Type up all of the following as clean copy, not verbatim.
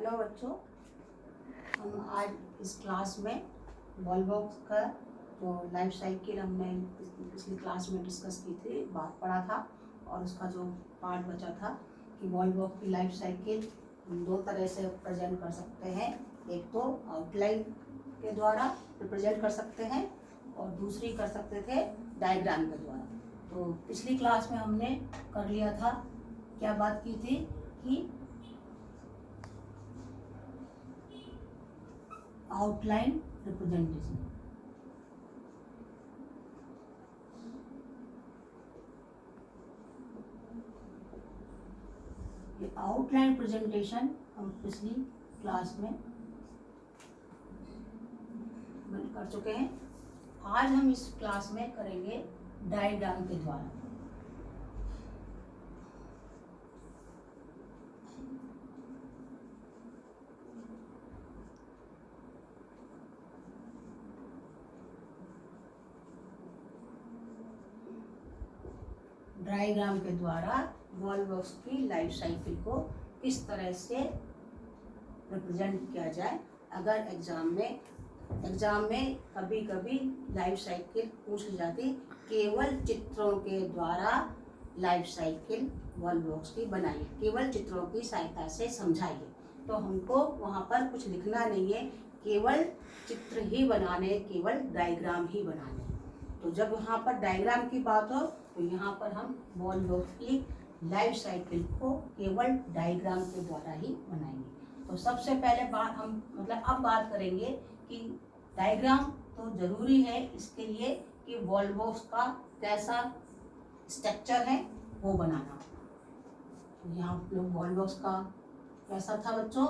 Hello बच्चों, हम आज इस क्लास में वॉलबॉक्स का जो लाइफ साइकिल हमने पिछली क्लास में डिस्कस की थी, बात पढ़ा था, और उसका जो पार्ट बचा था कि वॉलबॉक्स की लाइफ साइकिल हम दो तरह से प्रेजेंट कर सकते हैं। एक तो आउटलाइन के द्वारा रिप्रेजेंट कर सकते हैं और दूसरी कर सकते थे डायग्राम के द्वारा। तो पिछली क्लास में हमने कर लिया था, क्या बात की थी कि आउटलाइन रिप्रेजेंटेशन। ये आउटलाइन प्रेजेंटेशन हम पिछली क्लास में कर चुके हैं। आज हम इस क्लास में करेंगे डायग्राम के द्वारा। डायग्राम के द्वारा वॉलबॉक्स की लाइफ साइकिल को किस तरह से रिप्रेजेंट किया जाए। अगर एग्जाम में कभी कभी लाइफ साइकिल पूछ ली जाती, केवल चित्रों के द्वारा लाइफ साइकिल वॉलबॉक्स की बनाइए, केवल चित्रों की सहायता से समझाइए। तो हमको वहाँ पर कुछ लिखना नहीं है, केवल चित्र ही बनाने, केवल डायग्राम ही बनाने। तो जब यहाँ पर डायग्राम की बात हो तो यहाँ पर हम वॉलबॉक्स की लाइफ साइकिल को केवल डायग्राम के द्वारा ही बनाएंगे। तो सबसे पहले अब बात करेंगे कि डायग्राम तो जरूरी है इसके लिए कि वॉलबॉक्स का कैसा स्ट्रक्चर है वो बनाना। तो यहाँ लोग वॉलबॉक्स का कैसा था बच्चों,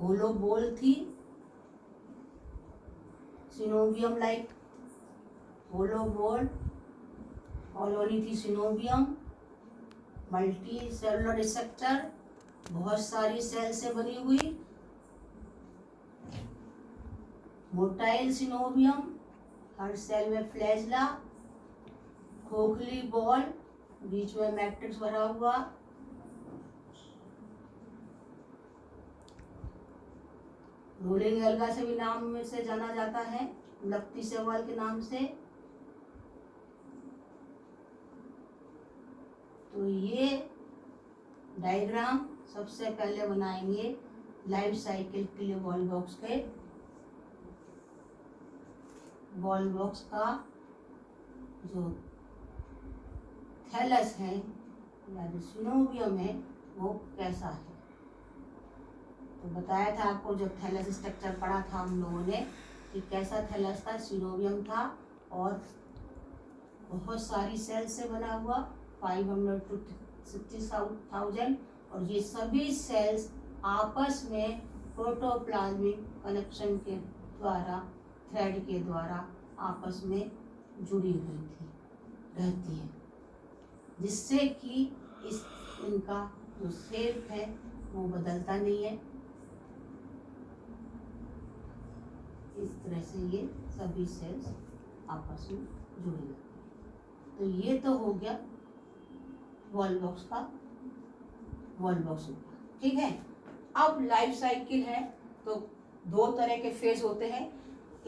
होलो बॉल थी, सिनोवियम लाइक होलो बॉल, कॉलोनी थी सिनोवियम, मल्टी सेलुलर स्ट्रक्चर, बहुत सारी सेल से बनी हुई, मोटाइल सिनोवियम, हर सेल में फ्लैजला, खोखली बॉल, बीच में मैट्रिक्स भरा हुआ, रोलिंग एल्गा से भी नाम में से जाना जाता है, लपटी सेवाल के नाम से। तो ये डायग्राम सबसे पहले बनाएंगे लाइफ साइकिल के लिए वॉलबॉक्स का जो थैलस है या जो सिनोवियम है वो कैसा है। तो बताया था आपको, जब थैलस स्ट्रक्चर पढ़ा था हम लोगों ने कि कैसा थैलस था, सिनोवियम था और बहुत सारी सेल से बना हुआ, 500 to 60,000, और ये सभी सेल्स आपस में प्रोटोप्लाज्मिक कनेक्शन के द्वारा, थ्रेड के द्वारा आपस में जुड़ी हुई रहती है, जिससे कि इनका जो शेप है वो बदलता नहीं है। इस तरह से ये सभी सेल्स आपस में जुड़ी रहती है। तो ये तो हो गया वॉलबॉक्स का वॉलबॉक्स, ठीक है। अब लाइफ साइकिल है तो दो तरह के फेज होते हैं,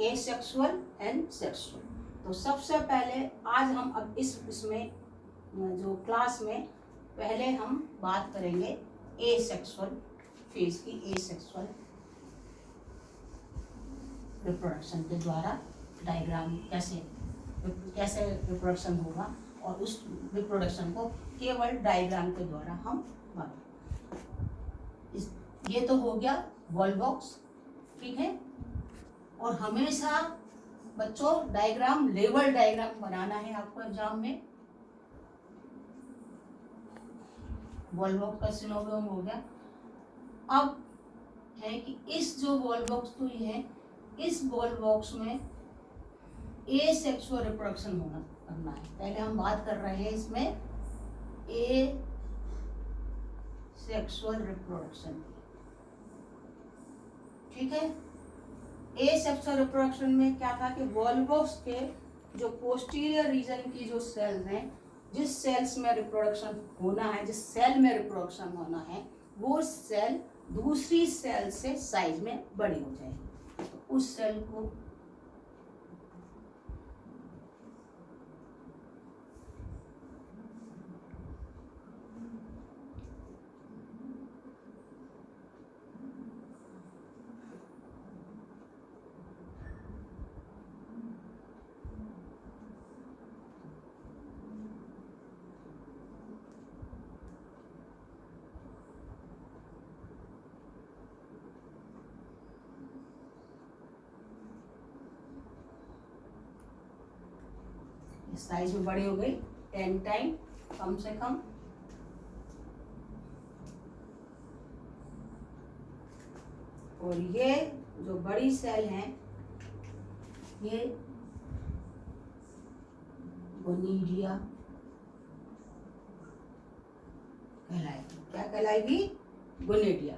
एसेक्सुअल एंड सेक्सुअल। तो सबसे पहले आज हम अब इसमें जो क्लास में पहले हम बात करेंगे एसेक्सुअल फेज की, एसेक्सुअल रिप्रोडक्शन के द्वारा डायग्राम कैसे रिप्रोडक्शन होगा, और उस रिप्रोडक्शन को केवल डायग्राम के द्वारा हम बनाएंगे। ये तो हो गया वॉलबॉक्स, ठीक है। और हमेशा बच्चों डायग्राम, लेवल डायग्राम बनाना है आपको एग्जाम में। वॉलबॉक्स का सिनोवियम हो गया। अब है कि इस जो वॉलबॉक्स को ये है, इस वॉलबॉक्स में एसेक्सुअल रिप्रोडक्शन करना है। पहले हम बात कर रहे हैं इसमें एसेक्सुअल रिप्रोडक्शन की, ठीक है। एसेक्सुअल रिप्रोडक्शन में क्या था कि वॉलबॉक्स के जो पोस्टीरियर रीजन की जो सेल्स हैं, जिस सेल्स में रिप्रोडक्शन होना है, जिस सेल में रिप्रोडक्शन होना है, वो सेल दूसरी सेल से साइज में बड़ी हो जाएगी। तो उस सेल को साइज में बड़ी हो गई 10 टाइम कम से कम। और ये जो बड़ी सेल है ये गोनीडिया कहलाएगी। क्या कहलाएगी? गोनीडिया।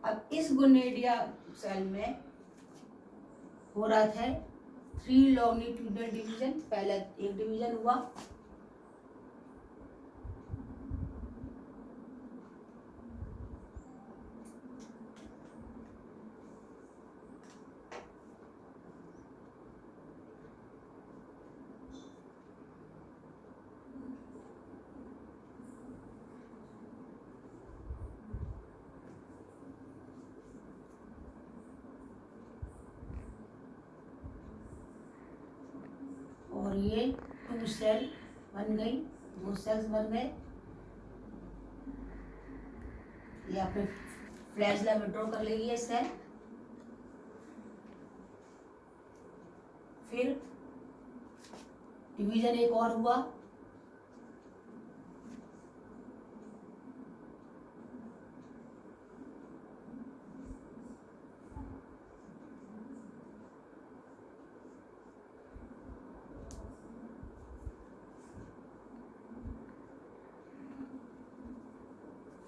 अब इस गोनीडिया सेल में हो रहा था 3 लॉन्गिट्यूडनल डिवीजन। पहले एक डिवीजन हुआ, और ये 2 सेल बन गई, 2 सेल्स बन गए। ये आपने फ्लैश लाइन में ड्रॉ कर लेगी ये सेल। फिर डिवीजन एक और हुआ,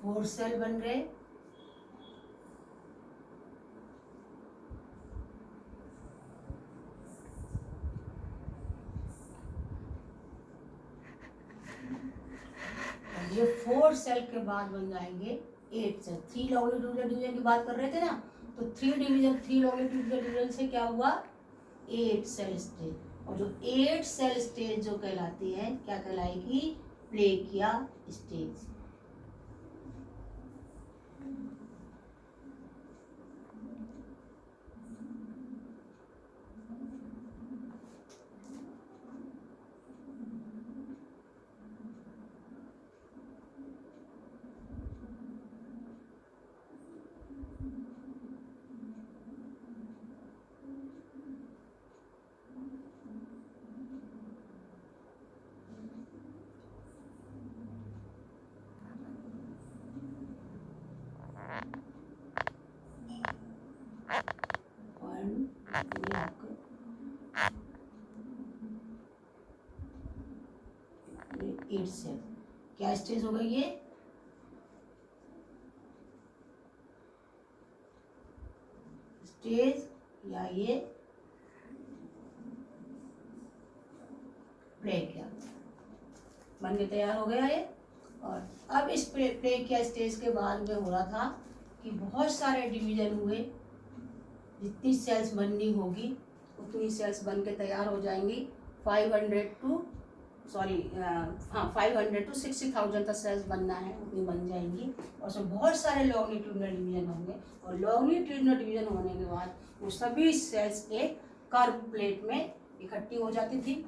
फोर सेल बन गए। ये 4 सेल के बाद बन जाएंगे 8 सेल। 3 लॉन्गिट्यूडनल डिवीजन की बात कर रहे थे ना, तो 3 लॉन्गिट्यूडनल डिवीजन से क्या हुआ? 8 सेल स्टेज। और जो 8 सेल स्टेज जो कहलाती है क्या कहलाएगी? प्लेकिया स्टेज। एट सेल क्या स्टेज हो गई? ये स्टेज या ये प्लेकिया बन के तैयार हो गया ये। और अब इस प्लेकिया स्टेज के बाद में हो रहा था कि बहुत सारे डिवीजन हुए। जितनी सेल्स बननी होगी उतनी सेल्स बन के तैयार हो जाएंगी। 500 टू 60,000 तक सेल्स बनना है, उतनी बन जाएंगी। और उसमें बहुत सारे लॉन्गिट्यूडनल डिवीजन होंगे। और लॉन्गिट्यूडनल डिवीजन होने के बाद वो सभी सेल्स एक कर्व प्लेट में इकट्ठी हो जाती थी।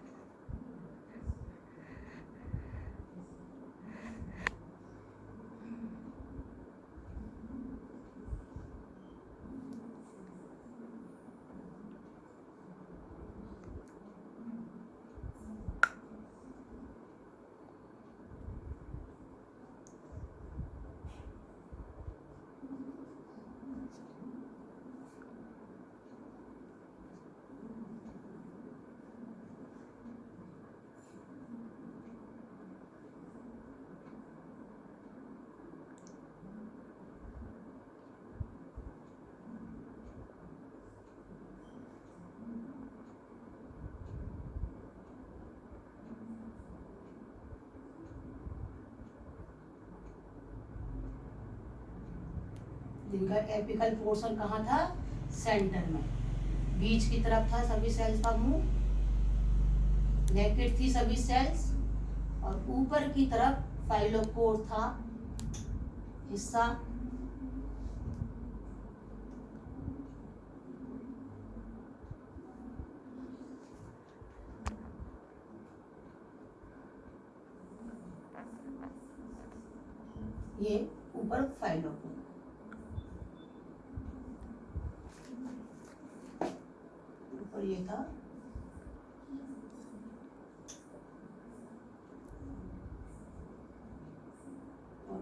जिनका एपिकल पोर्शन कहाँ था, सेंटर में, बीच की तरफ था सभी सेल्स का मुंह, नेकेड थी सभी सेल्स, और ऊपर की तरफ फाइलोपोर था हिस्सा, ये ऊपर फाइलोपोर, ऊपर ये था, और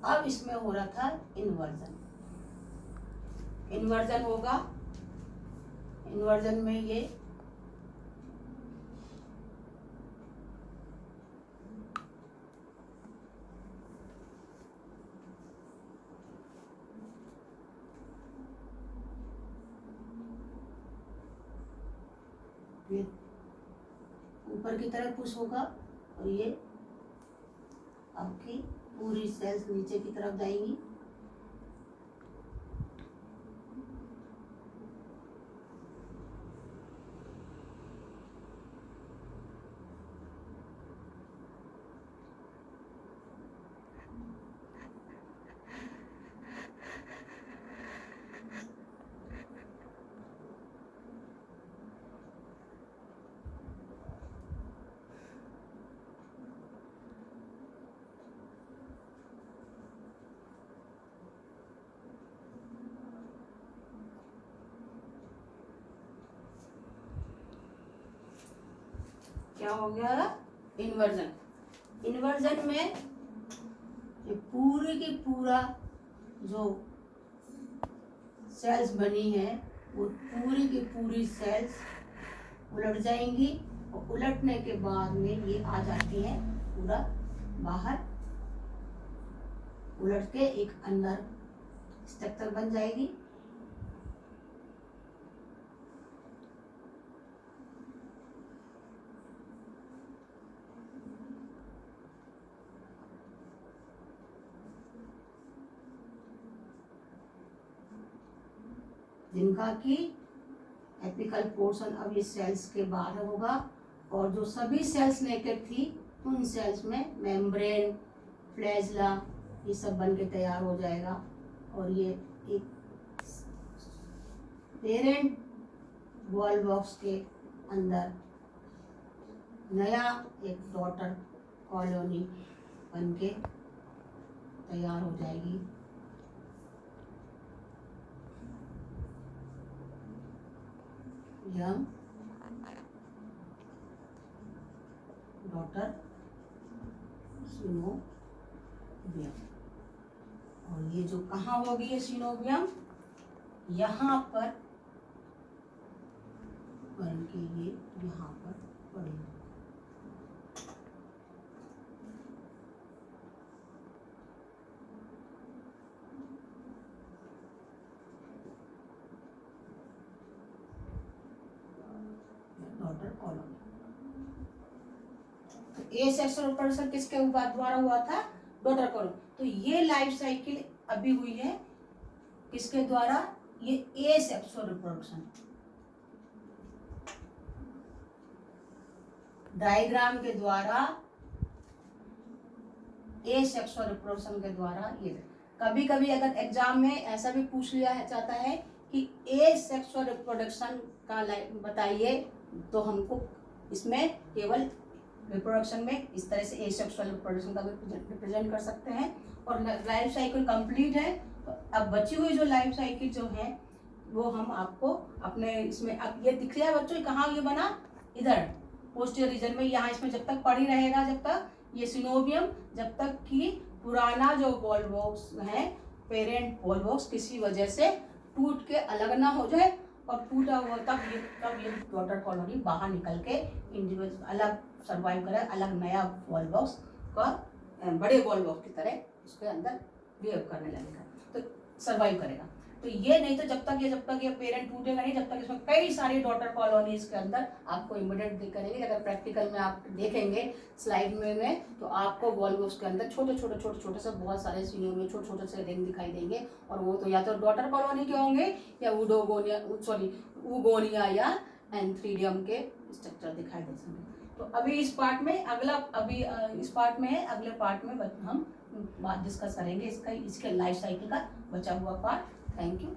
अब इसमें हो रहा था इन्वर्जन। इन्वर्जन होगा, इन्वर्जन में ये ऊपर की तरफ पुश होगा, और ये आपकी पूरी सेल्स नीचे की तरफ जाएंगी। क्या हो गया, इन्वर्जन। इन्वर्जन में ये पूरी की पूरा जो सेल्स बनी है वो पूरी की पूरी सेल्स उलट जाएंगी, और उलटने के बाद में ये आ जाती है पूरा बाहर, उलट के एक अंदर स्ट्रक्चर बन जाएगी। जिनका कि एपिकल पोर्शन अब इस सेल्स के बाहर होगा, और जो सभी सेल्स नेकेड थी उन सेल्स में मेम्ब्रेन, फ्लैजला, ये सब बन के तैयार हो जाएगा, और ये एक पेरेंट वॉल बॉक्स के अंदर नया एक डॉटर कॉलोनी बन के तैयार हो जाएगी। यंग डॉटर सिनोवियम, और ये जो कहाँ होगी ये सिनोवियम, यहाँ पर बन के ये यहाँ पर पड़ेगी। Daughter colony. तो ए सेक्सुअल रिप्रोडक्शन किसके द्वारा हुआ था, डॉटर कॉलोनी। तो ये लाइफ साइकिल अभी हुई है किसके द्वारा, ये ए सेक्सुअल रिप्रोडक्शन। डायग्राम के द्वारा ए सेक्सुअल रिप्रोडक्शन के द्वारा ये। कभी कभी अगर एग्जाम में ऐसा भी पूछ लिया जाता है कि ए सेक्सुअल रिप्रोडक्शन का बताइए, तो हमको इसमें केवल रिप्रोडक्शन में इस तरह से ए सेक्सुअल रिप्रोडक्शन का रिप्रेजेंट कर सकते हैं। और लाइफ साइकिल कंप्लीट है, तो अब बची हुई जो लाइफ साइकिल जो है वो हम आपको अपने इसमें, अब ये दिख रहा है बच्चों कहाँ ये बना, इधर पोस्टीरियर रीजन में, यहाँ इसमें जब तक पड़ी रहेगा, जब तक ये सिनोवियम, जब तक कि पुराना जो वॉल बॉक्स है पेरेंट वॉल बॉक्स किसी वजह से टूट के अलग ना हो जाए, और टूटा हुआ तब ये डॉटर कॉलोनी बाहर निकल के इंडिविजुअल अलग सर्वाइव करे, अलग नया वॉल बॉक्स का बड़े वॉल बॉक्स की तरह उसके अंदर बिहेव करने लगेगा, तो सर्वाइव करेगा। तो ये नहीं तो जब तक ये पेरेंट टूटेगा नहीं, जब तक इसमें कई सारी डॉटर कॉलोनीज के अंदर आपको इमिडिएट करेंगे। अगर प्रैक्टिकल में आप देखेंगे स्लाइड में तो आपको वॉल्वोस के अंदर छोटे से बहुत सारे सीनियों में छोटे से रिंग दिखाई देंगे, और वो तो या तो डॉटर कॉलोनी के होंगे या ऊगोनिया या एंथ्रीडियम के स्ट्रक्चर दिखाई दे सकेंगे। तो अभी इस पार्ट में इस पार्ट में है, अगले पार्ट में हम बात डिस्कस करेंगे इसके लाइफ साइकिल का बचा हुआ पार्ट। Thank you.